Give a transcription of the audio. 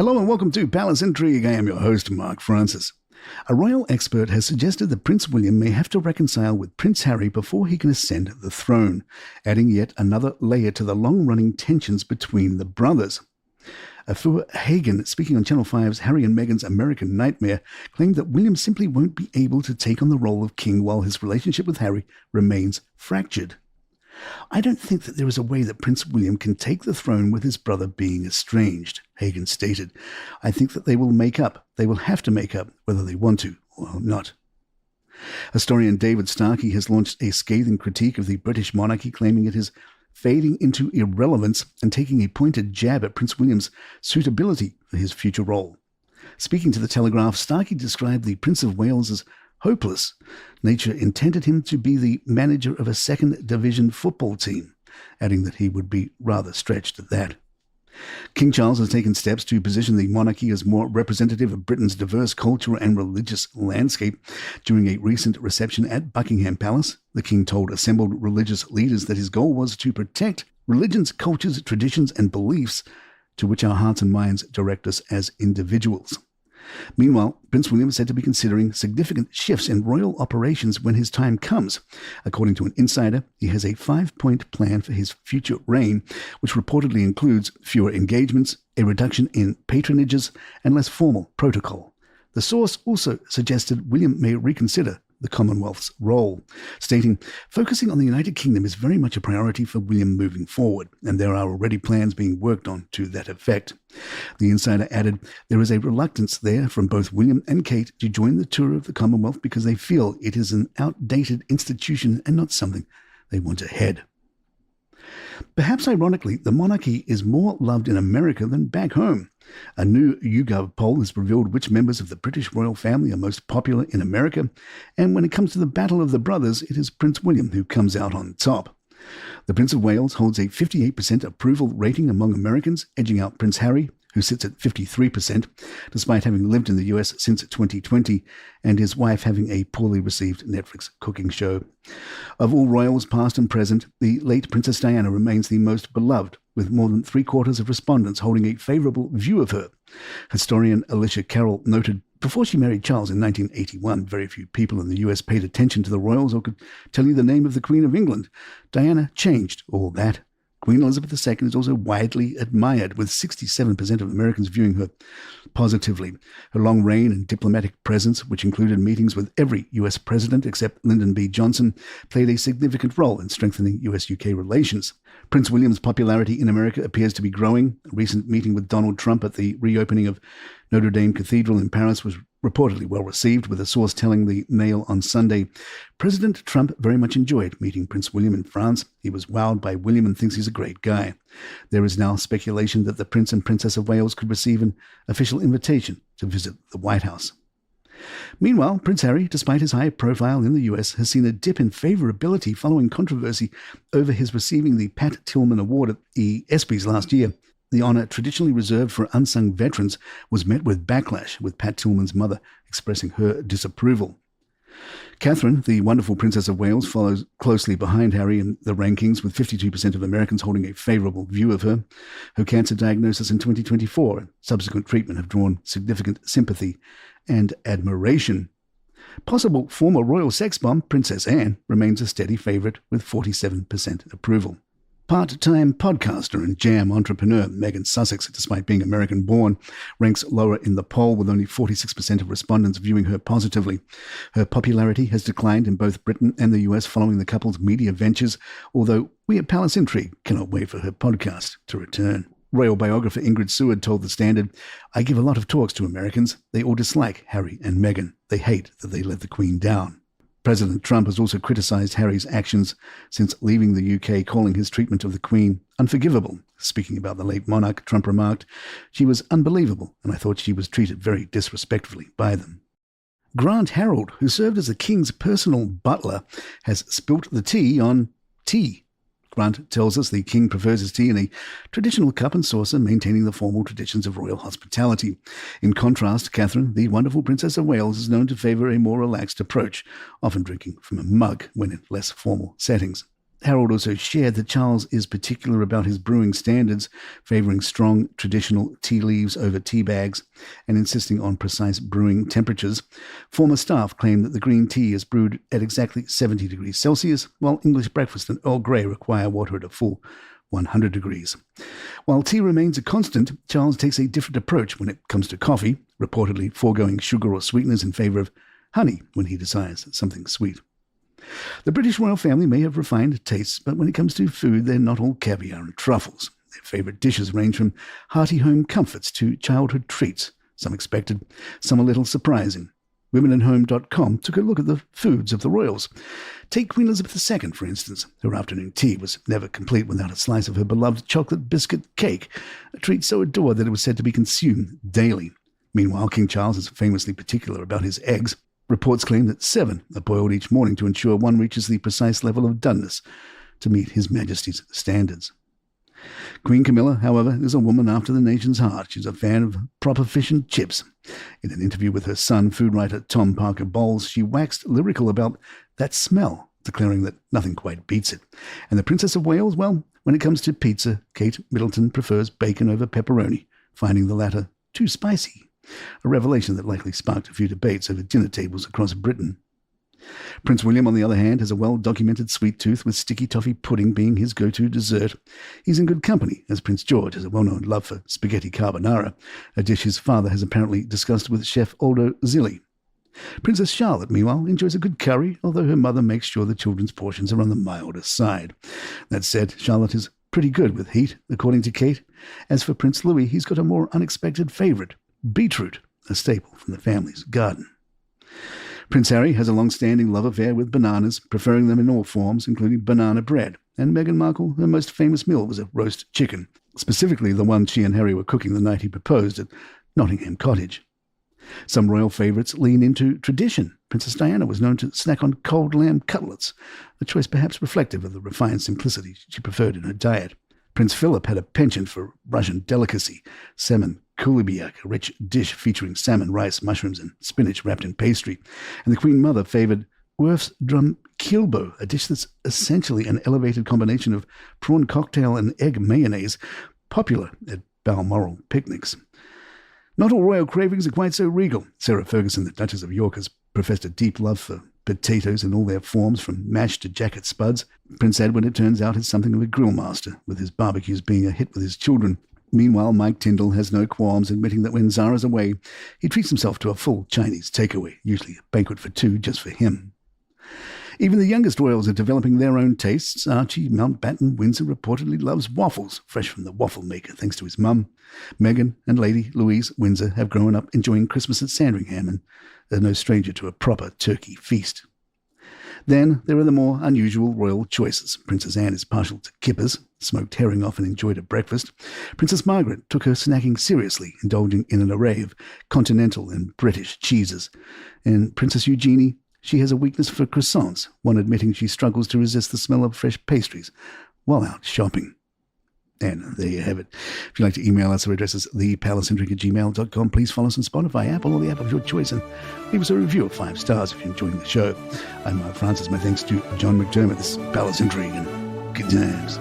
Hello and welcome to Palace Intrigue. I am your host, Mark Francis. A royal expert has suggested that Prince William may have to reconcile with Prince Harry before he can ascend the throne, adding yet another layer to the long-running tensions between the brothers. Afua Hagan, speaking on Channel 5's Harry and Meghan's American Nightmare, claimed that William simply won't be able to take on the role of king while his relationship with Harry remains fractured. I don't think that there is a way that Prince William can take the throne with his brother being estranged, Hagan stated. I think that they will make up. They will have to make up, whether they want to or not. Historian David Starkey has launched a scathing critique of the British monarchy, claiming it is fading into irrelevance and taking a pointed jab at Prince William's suitability for his future role. Speaking to the Telegraph, Starkey described the Prince of Wales as hopeless. Nature intended him to be the manager of a second division football team, adding that he would be rather stretched at that. King Charles has taken steps to position the monarchy as more representative of Britain's diverse cultural and religious landscape. During a recent reception at Buckingham Palace, the king told assembled religious leaders that his goal was to protect religions, cultures, traditions, and beliefs to which our hearts and minds direct us as individuals. Meanwhile, Prince William is said to be considering significant shifts in royal operations when his time comes. According to an insider, he has a 5-point plan for his future reign, which reportedly includes fewer engagements, a reduction in patronages, and less formal protocol. The source also suggested William may reconsider the Commonwealth's role, stating, "Focusing on the United Kingdom is very much a priority for William moving forward, and there are already plans being worked on to that effect." The insider added, "There is a reluctance there from both William and Kate to join the tour of the Commonwealth because they feel it is an outdated institution and not something they want ahead." Perhaps ironically, the monarchy is more loved in America than back home. A new YouGov poll has revealed which members of the British royal family are most popular in America, and when it comes to the battle of the brothers, it is Prince William who comes out on top. The Prince of Wales holds a 58% approval rating among Americans, edging out Prince Harry, who sits at 53%, despite having lived in the US since 2020, and his wife having a poorly received Netflix cooking show. Of all royals, past and present, the late Princess Diana remains the most beloved, with more than 3/4 of respondents holding a favourable view of her. Historian Alicia Carroll noted, before she married Charles in 1981, very few people in the US paid attention to the royals or could tell you the name of the Queen of England. Diana changed all that. Queen Elizabeth II is also widely admired, with 67% of Americans viewing her positively. Her long reign and diplomatic presence, which included meetings with every US president except Lyndon B. Johnson, played a significant role in strengthening US-UK relations. Prince William's popularity in America appears to be growing. A recent meeting with Donald Trump at the reopening of Notre Dame Cathedral in Paris was reportedly well received, with a source telling the Mail on Sunday, "President Trump very much enjoyed meeting Prince William in France. He was wowed by William and thinks he's a great guy." There is now speculation that the Prince and Princess of Wales could receive an official invitation to visit the White House. Meanwhile, Prince Harry, despite his high profile in the US, has seen a dip in favourability following controversy over his receiving the Pat Tillman Award at the ESPYs last year. The honour, traditionally reserved for unsung veterans, was met with backlash, with Pat Tillman's mother expressing her disapproval. Catherine, the wonderful Princess of Wales, follows closely behind Harry in the rankings, with 52% of Americans holding a favourable view of her. Her cancer diagnosis in 2024 and subsequent treatment have drawn significant sympathy and admiration. Possible former royal sex bomb Princess Anne remains a steady favourite, with 47% approval. Part-time podcaster and jam entrepreneur Meghan Sussex, despite being American-born, ranks lower in the poll, with only 46% of respondents viewing her positively. Her popularity has declined in both Britain and the US following the couple's media ventures, although we at Palace Intrigue cannot wait for her podcast to return. Royal biographer Ingrid Seward told The Standard, "I give a lot of talks to Americans. They all dislike Harry and Meghan. They hate that they let the Queen down." President Trump has also criticised Harry's actions since leaving the UK, calling his treatment of the Queen unforgivable. Speaking about the late monarch, Trump remarked, "She was unbelievable, and I thought she was treated very disrespectfully by them." Grant Harold, who served as the King's personal butler, has spilt the tea on tea. Grant tells us the king prefers his tea in a traditional cup and saucer, maintaining the formal traditions of royal hospitality. In contrast, Catherine, the wonderful Princess of Wales, is known to favour a more relaxed approach, often drinking from a mug when in less formal settings. Harold also shared that Charles is particular about his brewing standards, favouring strong traditional tea leaves over tea bags and insisting on precise brewing temperatures. Former staff claim that the green tea is brewed at exactly 70 degrees Celsius, while English breakfast and Earl Grey require water at a full 100 degrees. While tea remains a constant, Charles takes a different approach when it comes to coffee, reportedly foregoing sugar or sweeteners in favour of honey when he desires something sweet. The British royal family may have refined tastes, but when it comes to food, they're not all caviar and truffles. Their favourite dishes range from hearty home comforts to childhood treats, some expected, some a little surprising. WomenAndHome.com took a look at the foods of the royals. Take Queen Elizabeth II, for instance. Her afternoon tea was never complete without a slice of her beloved chocolate biscuit cake, a treat so adored that it was said to be consumed daily. Meanwhile, King Charles is famously particular about his eggs. Reports claim that 7 are boiled each morning to ensure one reaches the precise level of doneness to meet His Majesty's standards. Queen Camilla, however, is a woman after the nation's heart. She's a fan of proper fish and chips. In an interview with her son, food writer Tom Parker Bowles, she waxed lyrical about that smell, declaring that nothing quite beats it. And the Princess of Wales, well, when it comes to pizza, Kate Middleton prefers bacon over pepperoni, finding the latter too spicy. A revelation that likely sparked a few debates over dinner tables across Britain. Prince William, on the other hand, has a well-documented sweet tooth, with sticky toffee pudding being his go-to dessert. He's in good company, as Prince George has a well-known love for spaghetti carbonara, a dish his father has apparently discussed with chef Aldo Zilli. Princess Charlotte, meanwhile, enjoys a good curry, although her mother makes sure the children's portions are on the milder side. That said, Charlotte is pretty good with heat, according to Kate. As for Prince Louis, he's got a more unexpected favourite, beetroot, a staple from the family's garden. Prince Harry has a long-standing love affair with bananas, preferring them in all forms, including banana bread. And Meghan Markle, her most famous meal was a roast chicken, specifically the one she and Harry were cooking the night he proposed at Nottingham Cottage. Some royal favourites lean into tradition. Princess Diana was known to snack on cold lamb cutlets, a choice perhaps reflective of the refined simplicity she preferred in her diet. Prince Philip had a penchant for Russian delicacy, salmon kulibiak, a rich dish featuring salmon, rice, mushrooms, and spinach wrapped in pastry. And the Queen Mother favoured Worf's drum kilbo, a dish that's essentially an elevated combination of prawn cocktail and egg mayonnaise, popular at Balmoral picnics. Not all royal cravings are quite so regal. Sarah Ferguson, the Duchess of York, has professed a deep love for potatoes in all their forms, from mashed to jacket spuds. Prince Edward, it turns out, is something of a grill master, with his barbecues being a hit with his children. Meanwhile, Mike Tyndall has no qualms admitting that when Zara's away, he treats himself to a full Chinese takeaway, usually a banquet for 2 just for him. Even the youngest royals are developing their own tastes. Archie Mountbatten Windsor reportedly loves waffles, fresh from the waffle maker thanks to his mum. Meghan and Lady Louise Windsor have grown up enjoying Christmas at Sandringham and are no stranger to a proper turkey feast. Then there are the more unusual royal choices. Princess Anne is partial to kippers, smoked herring often enjoyed at breakfast. Princess Margaret took her snacking seriously, indulging in an array of continental and British cheeses. And Princess Eugenie, she has a weakness for croissants, one admitting she struggles to resist the smell of fresh pastries while out shopping. And there you have it. If you'd like to email us, our address is thepalaceandrink@gmail.com. Please follow us on Spotify, Apple, or the app of your choice, and leave us a review of 5 stars if you're enjoying the show. I'm Mark Francis. My thanks to John McDermott. This is Palace and Drink, and good times.